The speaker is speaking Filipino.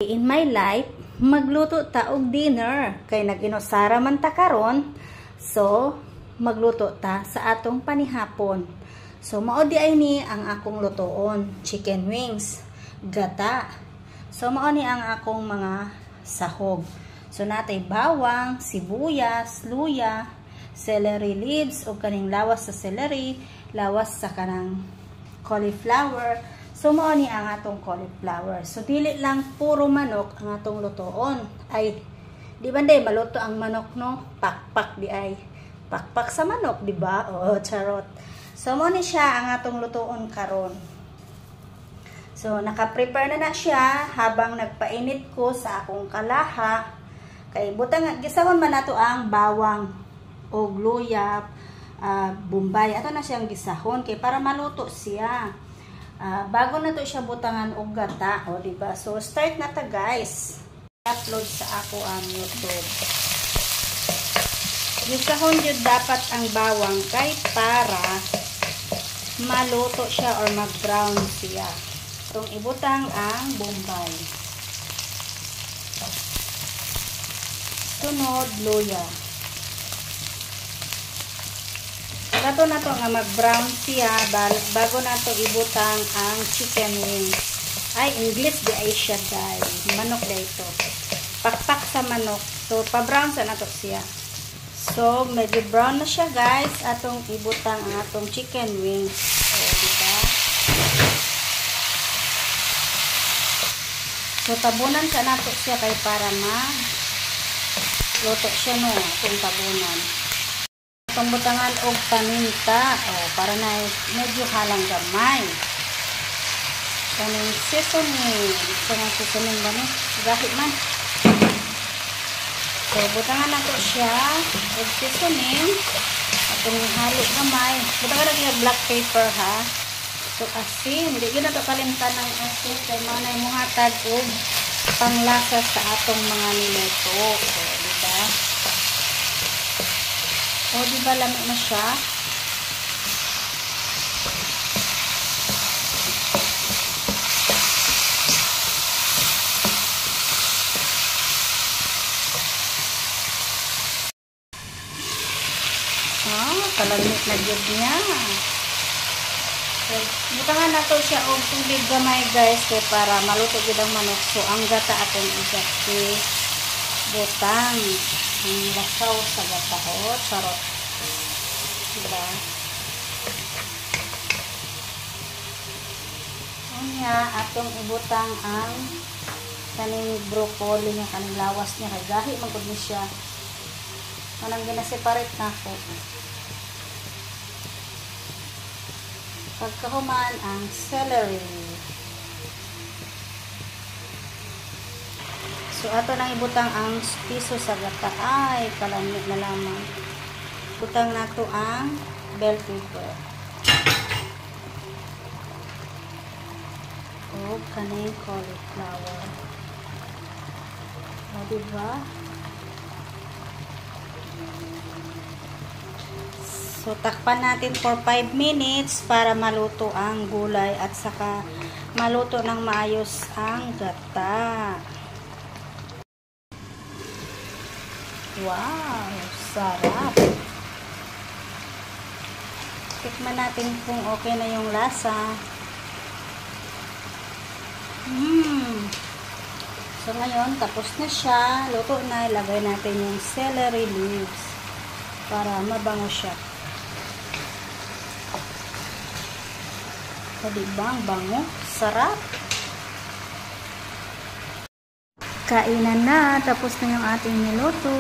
In my life, magluto ta og dinner kay nag-inusara man ta karon. So magluto ta sa atong panihapon. So mao di ay ni ang akong lutoon, chicken wings, gata. So mao ni ang akong mga sahog. So natay bawang, sibuyas, luya, celery leaves o kaning lawas sa celery, lawas sa kanang cauliflower. So mao ni ang atong cauliflower. So dili lang puro manok ang atong lutoon. Ay di ba day maluto ang manok no? Pakpak di ay. Pakpak sa manok, di ba? Oo, charot. So mao ni siya ang atong lutoon karon. So naka-prepare na siya habang nagpainit ko sa akong kalaha. Kay butang gisahon man nato ang bawang o luya, bombay. Ato na siyang gisahon kay para maluto siya. Bago na to siya butangan og gata, o diba? So start na ta guys. Upload sa ako ang YouTube. Gisahon jud dapat ang bawang kay para maluto siya or mag-brown siya. Itong ibutang ang bombay. Sunod, luya. Kato na to nga mag-brown siya bago na to ibutang ang chicken wings. Ay, English di ay siya dahil. Manok na ito. Pakpak sa manok. So, pa-brown sa na to siya. So, medyo brown na siya guys. Atong ibutang ang atong chicken wings. O, diba? So, tabunan sa nato siya kay para luto siya no. Atong tabunan. Itong butangan og paminta. O, para na medyo halang gamay. Kaning seasoning. Kanang seasoning ba ni? Gahit man. So, butangan na to siya. Og seasoning. Atong halo gamay. Butangan na siya black pepper ha. So, asin. Hindi yun na to kalimtan ng asin. Kaya mga na imuhatag og panglasa sa atong mga niluto. So, diba? O, diba lamig na siya? Kalamit na dyan niya. So, butangan na to siya og tubig gamay guys kay para maluto dyan ang manok. So, ang gata atong igati butang. Ang lasaw sa gata. O, charot. Diba? Unya, atong ibutang ang kaning broccoli niya, kaning lawas niya. Kay gahi magod ni siya. Manang ginaseparate na ako. Pagkahuman ang celery. So, ato nang ibutang ang piso sa gata. Ay, kalamit na lamang. Butang nato ang bell pepper. O, kaning cauliflower. O, diba? So, takpan natin for 5 minutes para maluto ang gulay at saka maluto ng maayos ang gata. Wow! Sarap! Tikman natin kung okay na yung lasa. So, ngayon, tapos na siya. Luto na. Ilagay natin yung celery leaves para mabango siya. So, diba ang bango? Sarap! Kainan na. Tapos na yung ating niluto.